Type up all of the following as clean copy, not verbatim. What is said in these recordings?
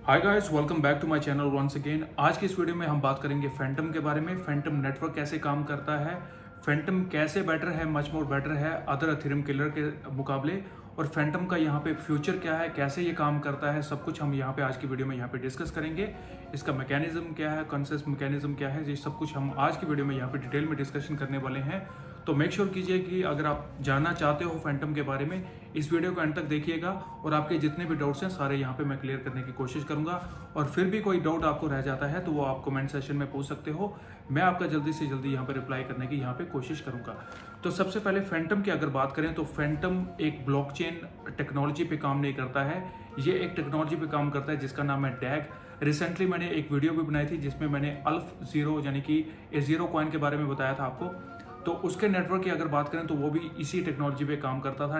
Hi guys, welcome back to my channel once again. आज की इस वीडियो में हम बात करेंगे फैंटम के बारे में। फैंटम नेटवर्क कैसे काम करता है, फैंटम कैसे बेटर है, मच मोर बेटर है अदर एथेरियम किलर के मुकाबले, और फैंटम का यहाँ पे फ्यूचर क्या है, कैसे ये काम करता है, सब कुछ हम यहाँ पे आज की वीडियो में यहाँ पे डिस्कस करेंगे। इसका मैकेनिज्म क्या है, कॉन्सेप्ट मैकेनिज्म क्या है, ये सब कुछ हम आज की वीडियो में यहाँ पे डिटेल में डिस्कशन करने वाले हैं। तो मेक श्योर कीजिए कि अगर आप जानना चाहते हो फैंटम के बारे में, इस वीडियो को एंड तक देखिएगा और आपके जितने भी डाउट्स हैं सारे यहाँ पे मैं क्लियर करने की कोशिश करूंगा। और फिर भी कोई डाउट आपको रह जाता है तो वो आप कमेंट सेशन में पूछ सकते हो, मैं आपका जल्दी से जल्दी यहाँ पे रिप्लाई करने की यहाँ पे कोशिश करूंगा। तो सबसे पहले फैंटम की अगर बात करें तो फैंटम एक ब्लॉकचेन टेक्नोलॉजी पे काम नहीं करता है, ये एक टेक्नोलॉजी पे काम करता है जिसका नाम है डैग। रिसेंटली मैंने एक वीडियो भी बनाई थी जिसमें मैंने अल्फ जीरो यानी कि A0 कॉइन के बारे में बताया था आपको। तो उसके नेटवर्क की अगर बात करें तो वो भी इसी टेक्नोलॉजी पे काम करता था,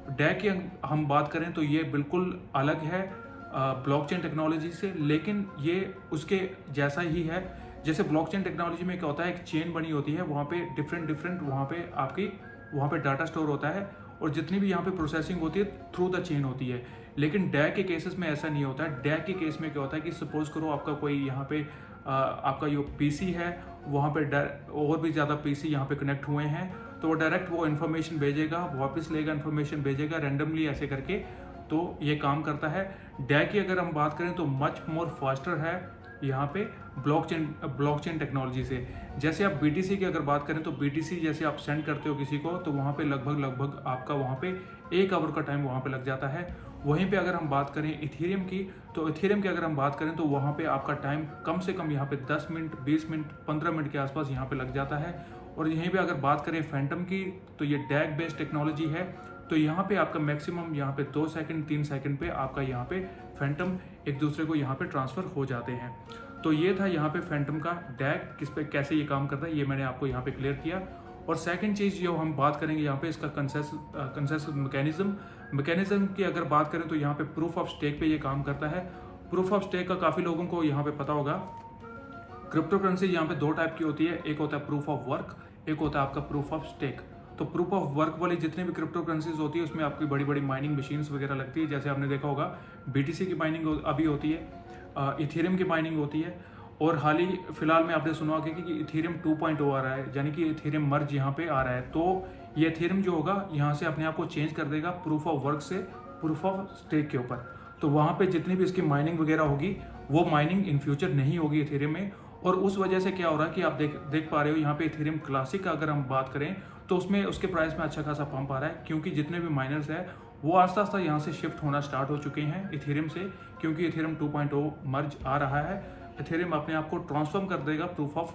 डैग की हम बात करें तो ये बिल्कुल अलग है ब्लॉकचेन टेक्नोलॉजी से, लेकिन ये उसके जैसा ही है। जैसे ब्लॉकचेन टेक्नोलॉजी में क्या होता है, एक चेन बनी होती है, वहाँ पे डिफरेंट वहाँ पे आपकी वहाँ पे डाटा स्टोर होता है और जितनी भी यहाँ पे प्रोसेसिंग होती है थ्रू द चेन होती है। लेकिन डैग के केसेस में ऐसा नहीं होता है। डैग के केस में क्या होता है कि सपोज करो आपका कोई यहाँ पे आपका जो पीसी है वहाँ पे और भी ज़्यादा पीसी यहाँ पे कनेक्ट हुए हैं, तो वो डायरेक्ट वो इन्फॉर्मेशन भेजेगा, वापस लेगा, इन्फॉर्मेशन भेजेगा रैंडमली ऐसे करके, तो ये काम करता है। डैग की अगर हम बात करें तो मच मोर फास्टर है यहाँ पे ब्लॉकचेन टेक्नोलॉजी से। जैसे आप BTC की अगर बात करें तो BTC जैसे आप सेंड करते हो किसी को तो वहाँ पे लगभग आपका वहाँ पे 1 आवर का टाइम वहाँ पे लग जाता है। वहीं पे अगर हम बात करें इथेरियम की, तो इथेरियम की अगर हम बात करें तो वहाँ पे आपका टाइम कम से कम यहाँ पे 10 मिनट, 20 मिनट, 15 मिनट के आसपास यहाँ पे लग जाता है। और यहीं पे अगर बात करें फैंटम की तो ये डैग बेस्ड टेक्नोलॉजी है, तो यहाँ पे आपका मैक्सिमम यहाँ पे 2 सेकंड 3 सेकंड पे आपका यहाँ पे फैंटम एक दूसरे को यहाँ पे ट्रांसफर हो जाते हैं। तो ये था यहाँ पे फैंटम का डैग किस पे कैसे ये काम करता है, ये मैंने आपको यहाँ पे क्लियर किया। और सेकंड चीज़ जो हम बात करेंगे यहाँ पे इसका कंसेंसस मैकेनिज्म की अगर बात करें तो यहाँ पे प्रूफ ऑफ स्टेक पे ये काम करता है। प्रूफ ऑफ स्टेक का काफ़ी लोगों को यहाँ पे पता होगा। क्रिप्टो करेंसी यहाँ पे 2 टाइप की होती है, एक होता है प्रूफ ऑफ वर्क, एक होता है आपका प्रूफ ऑफ स्टेक। तो प्रूफ ऑफ वर्क वाली जितनी भी क्रिप्टो करेंसीज होती है उसमें आपकी बड़ी बड़ी माइनिंग मशीन्स वगैरह लगती है। जैसे आपने देखा होगा BTC की माइनिंग अभी होती है, इथेरियम की माइनिंग होती है, और हाल ही फिलहाल में आपने सुना होगा कि इथेरियम 2.0 आ रहा है, यानी कि इथेरियम मर्ज यहाँ पे आ रहा है। तो ये इथेरियम जो होगा यहाँ से अपने आप को चेंज कर देगा प्रूफ ऑफ वर्क से प्रूफ ऑफ स्टेक के ऊपर। तो वहाँ पे जितनी भी इसकी माइनिंग वगैरह होगी वो माइनिंग इन फ्यूचर नहीं होगी इथेरियम में। और उस वजह से क्या हो रहा है कि आप देख पा रहे हो यहाँ पे इथेरियम क्लासिक का अगर हम बात करें तो उसमें उसके प्राइस में अच्छा खासा पंप आ रहा है, क्योंकि जितने भी माइनर्स है वो आस्ता आस्ता यहाँ से शिफ्ट होना स्टार्ट हो चुके हैं इथेरियम से, क्योंकि इथेरियम 2.0 मर्ज आ रहा है। इथेरियम अपने आप को ट्रांसफॉर्म कर देगा प्रूफ ऑफ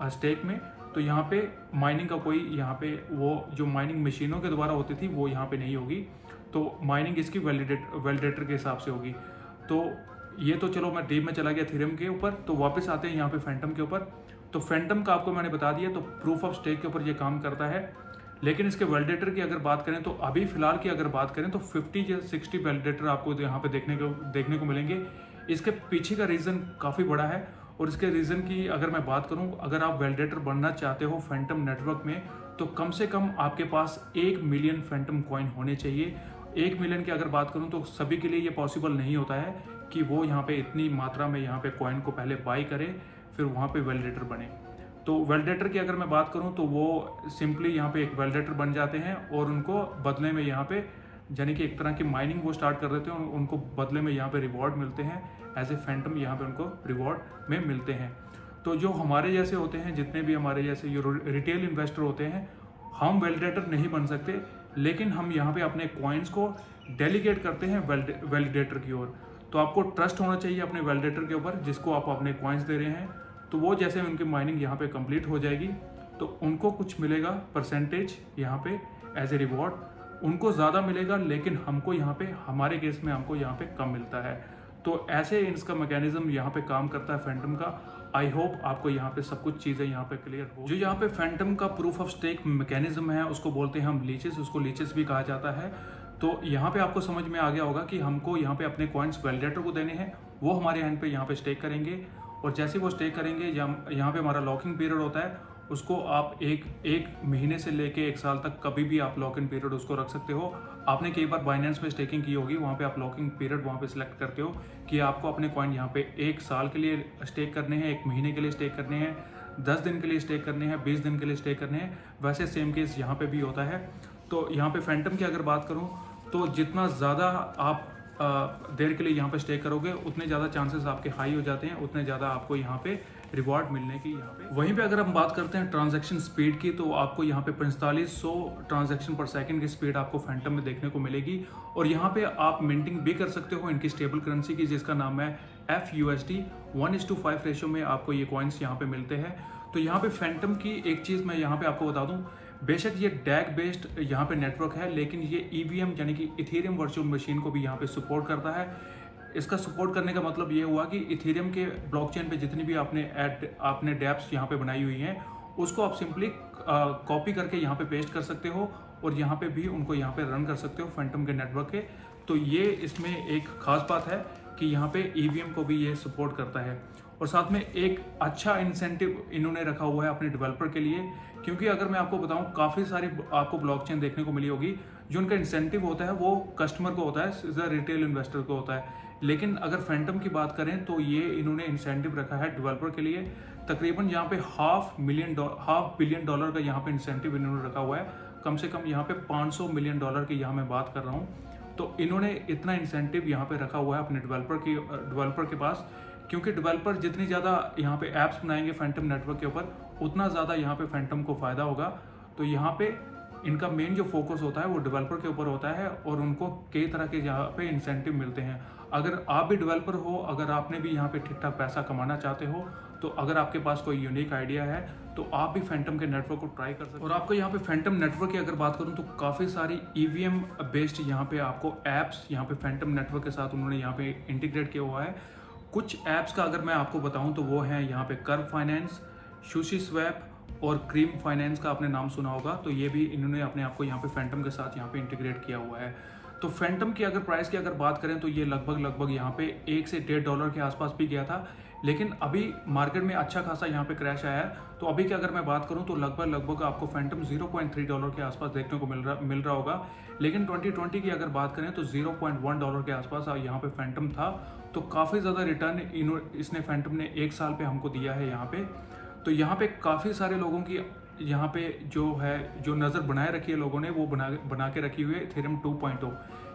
स्टेक में। तो यहाँ पे माइनिंग का कोई यहाँ पे वो जो माइनिंग मशीनों के द्वारा होती थी वो यहाँ पे नहीं होगी, तो माइनिंग इसकी वैलिडेटर के हिसाब से होगी। तो ये तो चलो मैं डीप में चला गया इथेरियम के ऊपर, तो वापस आते हैं यहाँ पे फैंटम के ऊपर। तो फैंटम का आपको मैंने बता दिया, तो प्रूफ ऑफ स्टेक के ऊपर ये काम करता है। लेकिन इसके वैलिडेटर की अगर बात करें तो अभी फिलहाल की अगर बात करें तो 50 या 60 वैलिडेटर आपको यहाँ पे देखने को मिलेंगे। इसके पीछे का रीज़न काफ़ी बड़ा है, और इसके रीज़न की अगर मैं बात करूँ, अगर आप वैलिडेटर बनना चाहते हो फैंटम नेटवर्क में तो कम से कम आपके पास 1 मिलियन फैंटम कॉइन होने चाहिए। 1 मिलियन की अगर बात करूँ तो सभी के लिए ये पॉसिबल नहीं होता है कि वो यहाँ पे इतनी मात्रा में यहाँ पे कॉइन को पहले बाई करे फिर वहाँ पे वैलिडेटर बने। तो वैलिडेटर की अगर मैं बात करूँ तो वो सिंपली यहाँ पे एक वैलिडेटर बन जाते हैं और उनको बदले में यहाँ पे यानी कि एक तरह की माइनिंग वो स्टार्ट कर देते हैं और उनको बदले में यहाँ पे रिवॉर्ड मिलते हैं, एज ए फैंटम यहाँ पे उनको रिवॉर्ड में मिलते हैं। तो जो हमारे जैसे होते हैं, जितने भी हमारे जैसे जो रिटेल इन्वेस्टर होते हैं, हम वैलिडेटर नहीं बन सकते, लेकिन हम यहाँ पे अपने कॉइन्स को डेलीगेट करते हैं वैलिडेटर की ओर। तो आपको ट्रस्ट होना चाहिए अपने वैलिडेटर के ऊपर जिसको आप अपने कॉइन्स दे रहे हैं। तो वो जैसे उनकी माइनिंग यहाँ पे कंप्लीट हो जाएगी तो उनको कुछ मिलेगा परसेंटेज यहाँ पे एज ए रिवॉर्ड, उनको ज़्यादा मिलेगा, लेकिन हमको यहाँ पे हमारे केस में हमको यहाँ पे कम मिलता है। तो ऐसे इसका मैकेनिज्म यहाँ पे काम करता है फैंटम का। आई होप आपको यहाँ पे सब कुछ चीज़ें यहाँ पे क्लियर हो। जो यहाँ पे फैंटम का प्रूफ ऑफ स्टेक मैकेनिज्म है उसको बोलते हैं हम लीचेस, उसको लीचेस भी कहा जाता है। तो यहाँ पे आपको समझ में आ गया होगा कि हमको यहाँ पे अपने कॉइन्स वैलिडेटर को देने हैं, वो हमारे एंड पे यहाँ पे स्टेक करेंगे, और जैसे वो स्टेक करेंगे यहाँ पे हमारा लॉकिंग पीरियड होता है, उसको आप एक महीने से लेके 1 साल तक कभी भी आप लॉक इन पीरियड उसको रख सकते हो। आपने कई बार बाइनेंस में स्टेकिंग की होगी, वहाँ पे आप लॉकिंग पीरियड वहाँ पे सिलेक्ट करते हो कि आपको अपने कॉइन यहाँ पे 1 साल के लिए स्टेक करने हैं, 1 महीने के लिए स्टेक करने हैं, 10 दिन के लिए स्टेक करने हैं, 20 दिन के लिए स्टेक करने हैं। वैसे सेम केस यहाँ पे भी होता है। तो यहाँ पे फैंटम की अगर बात करूँ तो जितना ज़्यादा आप देर के लिए यहाँ पे स्टे करोगे उतने ज़्यादा चांसेस आपके हाई हो जाते हैं, उतने ज़्यादा आपको यहाँ पे रिवॉर्ड मिलने की यहाँ पे। वहीं पे अगर हम बात करते हैं ट्रांजैक्शन स्पीड की, तो आपको यहाँ पे 4500 ट्रांजैक्शन पर सेकंड की स्पीड आपको फैंटम में देखने को मिलेगी। और यहाँ पे आप मिंटिंग भी कर सकते हो इनकी स्टेबल करेंसी की, जिसका नाम है FUSD। 1:5 रेशो में आपको ये कॉइन्स यहाँ पे मिलते हैं। तो यहाँ पे फैंटम की एक चीज़ मैं यहाँ पे आपको बता दूँ, बेशक ये डैग बेस्ड यहाँ पे नेटवर्क है, लेकिन ये EVM यानी कि इथेरियम वर्चुअल मशीन को भी यहाँ पे सपोर्ट करता है। इसका सपोर्ट करने का मतलब ये हुआ कि इथेरियम के ब्लॉकचेन पे जितनी भी आपने डैप्स यहाँ पे बनाई हुई हैं, उसको आप सिंपली कॉपी करके यहाँ पे पेस्ट कर सकते हो और यहाँ पे भी उनको यहाँ पे रन कर सकते हो फैंटम के नेटवर्क के। तो ये इसमें एक खास बात है कि यहाँ पे EVM को भी ये सपोर्ट करता है। और साथ में एक अच्छा इंसेंटिव इन्होंने रखा हुआ है अपने डेवलपर के लिए, क्योंकि अगर मैं आपको बताऊं काफ़ी सारी आपको ब्लॉकचेन देखने को मिली होगी जो उनका इंसेंटिव होता है वो कस्टमर को होता है, रिटेल इन्वेस्टर को होता है। लेकिन अगर फैंटम की बात करें तो ये इन्होंने इंसेंटिव रखा है डेवलपर के लिए। तकरीबन यहाँ पे $500 बिलियन का यहाँ पे इंसेंटिव इन्होंने रखा हुआ है। कम से कम यहाँ पे $500 मिलियन की यहाँ मैं बात कर रहा हूँ। तो इन्होंने इतना इंसेंटिव यहाँ पे रखा हुआ है अपने डेवलपर के पास, क्योंकि डेवलपर जितनी ज़्यादा यहाँ पे ऐप्स बनाएंगे फैंटम नेटवर्क के ऊपर, उतना ज़्यादा यहाँ पे फैंटम को फ़ायदा होगा। तो यहाँ पे इनका मेन जो फोकस होता है वो डेवलपर के ऊपर होता है और उनको कई तरह के यहाँ पे इंसेंटिव मिलते हैं। अगर आप भी डेवलपर हो, अगर आपने भी यहाँ पे ठीक ठाक पैसा कमाना चाहते हो, तो अगर आपके पास कोई यूनिक आइडिया है तो आप भी फैंटम के नेटवर्क को ट्राई कर सकते हो। और आपको यहाँ पे फैंटम नेटवर्क की अगर बात करूँ तो काफ़ी सारी EVM बेस्ड यहाँ पे आपको ऐप्स यहाँ पे फैंटम नेटवर्क के साथ उन्होंने यहाँ पे इंटीग्रेट किया हुआ है। कुछ ऐप्स का अगर मैं आपको बताऊं तो वो है यहाँ पे कर्व फाइनेंस, सुशी स्वैप और क्रीम फाइनेंस का आपने नाम सुना होगा। तो ये भी इन्होंने अपने आप को यहाँ पे फैंटम के साथ यहाँ पे इंटीग्रेट किया हुआ है। तो फैंटम की अगर प्राइस की अगर बात करें तो ये लगभग यहाँ पे $1 से $1.5 के आसपास भी गया था, लेकिन अभी मार्केट में अच्छा खासा यहाँ पे क्रैश आया है। तो अभी की अगर मैं बात करूँ तो लगभग आपको फैंटम $0.3 के आसपास देखने को मिल रहा होगा। लेकिन 2020 की अगर बात करें तो $0.1 के आसपास यहाँ पे फैंटम था। तो काफ़ी ज़्यादा रिटर्न इसने फैंटम ने 1 साल पे हमको दिया है यहाँ पे। तो यहाँ पे काफ़ी सारे लोगों की यहाँ पे जो नज़र बनाए रखी है लोगों ने, वो बना के रखी हुई है इथेरियम 2.0।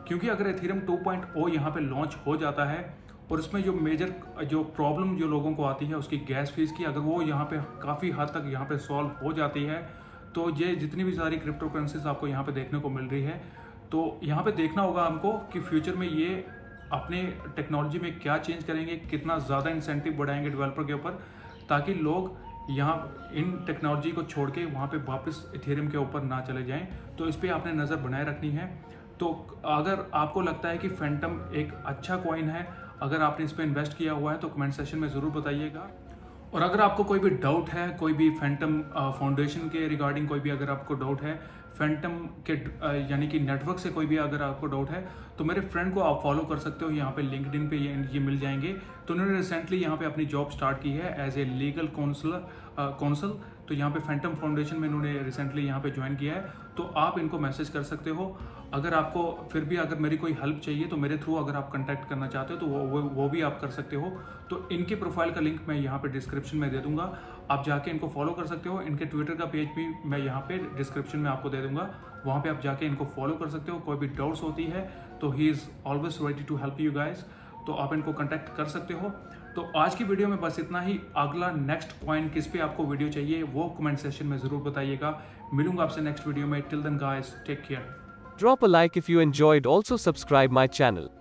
क्योंकि अगर इथेरियम 2.0 यहाँ पे लॉन्च हो जाता है और इसमें जो मेजर जो प्रॉब्लम जो लोगों को आती है उसकी गैस फीस की, अगर वो यहाँ पे काफ़ी हद तक यहाँ पे सॉल्व हो जाती है, तो ये जितनी भी सारी क्रिप्टो करेंसीज आपको यहाँ पे देखने को मिल रही है, तो यहाँ पे देखना होगा हमको कि फ्यूचर में ये अपने टेक्नोलॉजी में क्या चेंज करेंगे, कितना ज़्यादा इंसेंटिव बढ़ाएंगे डेवलपर के ऊपर, ताकि लोग यहाँ इन टेक्नोलॉजी को छोड़ के वहाँ पे वापस इथेरियम के ऊपर ना चले जाएं। तो इस पर आपने नज़र बनाए रखनी है। तो अगर आपको लगता है कि फैंटम एक अच्छा कॉइन है, अगर आपने इस पर इन्वेस्ट किया हुआ है, तो कमेंट सेक्शन में ज़रूर बताइएगा। और अगर आपको कोई भी डाउट है, कोई भी फैंटम फाउंडेशन के रिगार्डिंग कोई भी अगर आपको डाउट है, फैंटम के यानी कि नेटवर्क से कोई भी अगर आपको डाउट है, तो मेरे फ्रेंड को आप फॉलो कर सकते हो। यहाँ पे लिंक्डइन पे ये मिल जाएंगे। तो उन्होंने रिसेंटली यहाँ पे अपनी जॉब स्टार्ट की है एज ए लीगल काउंसल। तो यहाँ पे फैंटम फाउंडेशन में इन्होंने रिसेंटली यहाँ पे ज्वाइन किया है। तो आप इनको मैसेज कर सकते हो। अगर आपको फिर भी अगर मेरी कोई हेल्प चाहिए तो मेरे थ्रू अगर आप कंटेक्ट करना चाहते हो तो वो भी आप कर सकते हो। तो इनकी प्रोफाइल का लिंक मैं यहाँ पे डिस्क्रिप्शन में दे दूंगा, आप जाके इनको फॉलो कर सकते हो। इनके ट्विटर का पेज भी मैं यहाँ पे डिस्क्रिप्शन में आपको दे दूंगा, वहाँ पे आप जाके इनको फॉलो कर सकते हो। कोई भी डाउट्स होती है तो he is always ready to help you guys. तो आप इनको कॉन्टैक्ट कर सकते हो। तो आज की वीडियो में बस इतना ही। अगला नेक्स्ट कॉइन किस पे आपको वीडियो चाहिए वो कमेंट सेक्शन में ज़रूर बताइएगा। मिलूंगा आपसे नेक्स्ट वीडियो में। Till then guys, take care. Drop a like if you enjoyed. Also subscribe my channel.